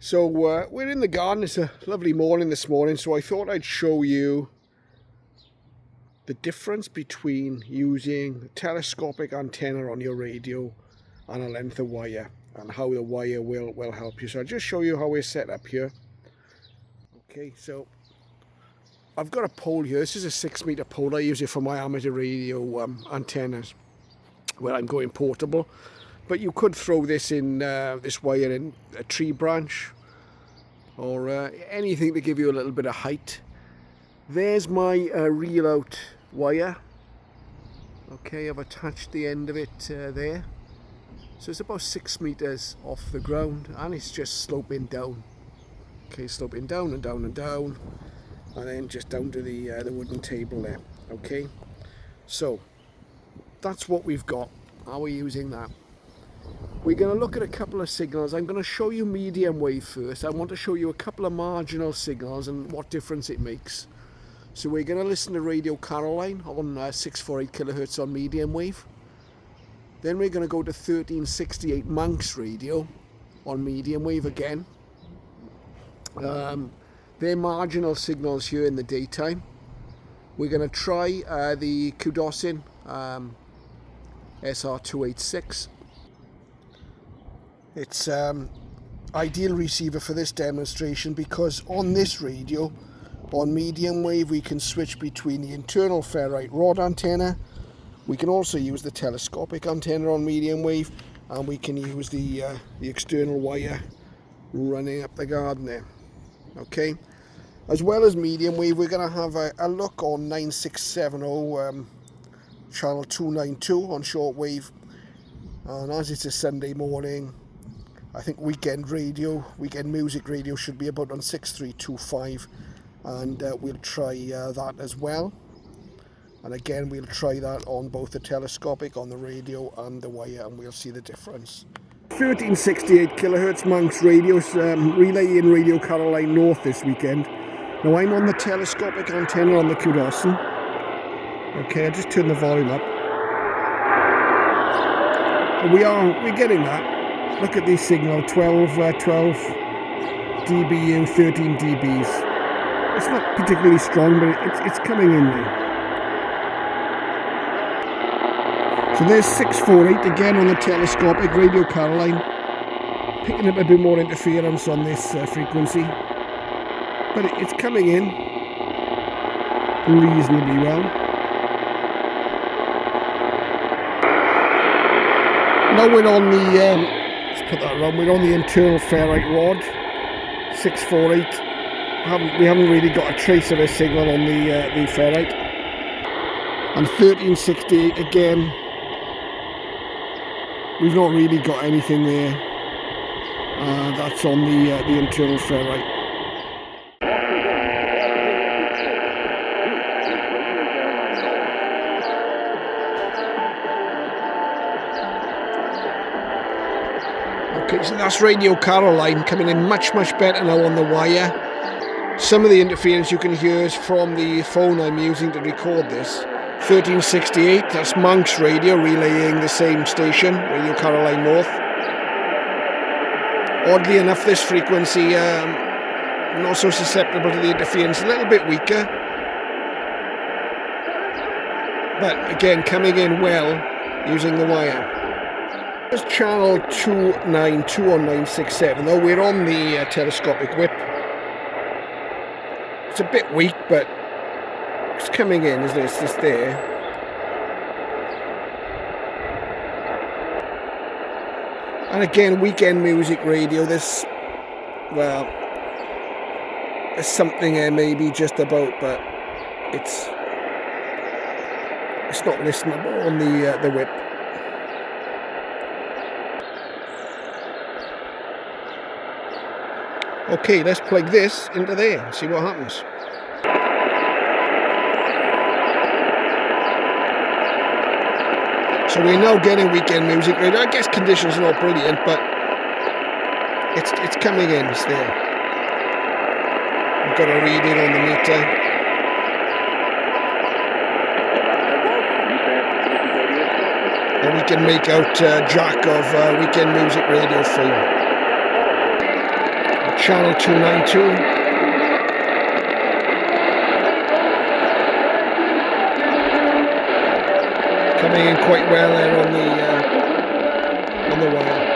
So we're in the garden. It's a lovely morning this morning, so I thought I'd show you the difference between using a telescopic antenna on your radio and a length of wire, and how the wire will help you. So I'll just show you how we're set up here. Okay, so I've got a pole here. This is a 6-meter pole. I use it for my amateur radio antennas where I'm going portable. But you could throw this in, this wire in a tree branch or anything to give you a little bit of height. There's my reel out wire. Okay, I've attached the end of it there. So it's about 6 meters off the ground, and it's just sloping down. Okay, sloping down and down and down, and then just down to the wooden table there. Okay, so that's what we've got. How are we using that? We're going to look at a couple of signals. I'm going to show you medium wave first. I want to show you a couple of marginal signals and what difference it makes. So we're going to listen to Radio Caroline on 648 kilohertz on medium wave. Then we're going to go to 1368 Manx radio on medium wave again. They're marginal signals here in the daytime. We're going to try the Kudosin SR286. It's ideal receiver for this demonstration because on this radio, on medium wave, we can switch between the internal ferrite rod antenna. We can also use the telescopic antenna on medium wave, and we can use the external wire running up the garden there. Okay, as well as medium wave, we're going to have a look on 9670 channel 292 on shortwave, and as it's a Sunday morning, I think weekend music radio should be about on 6325, and we'll try that as well. And again, we'll try that on both the telescopic, on the radio and the wire, and we'll see the difference. 1368 kilohertz Manx radios relay in Radio Caroline North this weekend. Now I'm on the telescopic antenna on the Kudosin. Okay, I just turn the volume up. We're getting that. Look at this signal, 12 dBu, 13 dBs. It's not particularly strong, but it's coming in there. So there's 648 again on the telescopic Radio Caroline, picking up a bit more interference on this frequency, but it's coming in reasonably well. Now we're on the, let's put that around, we're on the internal ferrite rod, 648. We haven't really got a trace of a signal on the ferrite. And 1368 again, we've not really got anything there. That's on the internal ferrite. Okay, so that's Radio Caroline coming in much better now on the wire. Some of the interference you can hear is from the phone I'm using to record this. 1368, that's Manx radio relaying the same station, Radio Caroline North. Oddly enough, this frequency not so susceptible to the interference, a little bit weaker. But again, coming in well using the wire. There's channel 292 on 967, though we're on the telescopic whip. It's a bit weak, but it's coming in, isn't it? It's just there. And again, weekend music radio, there's something there maybe just about, but it's not listenable on the whip. Okay, let's plug this into there and see what happens. So we're now getting weekend music radio. I guess conditions are not brilliant, but it's coming in, it's there. We've got a reading on the meter. And we can make out Jack of weekend music radio frame. channel 292. Coming in quite well there on the wire.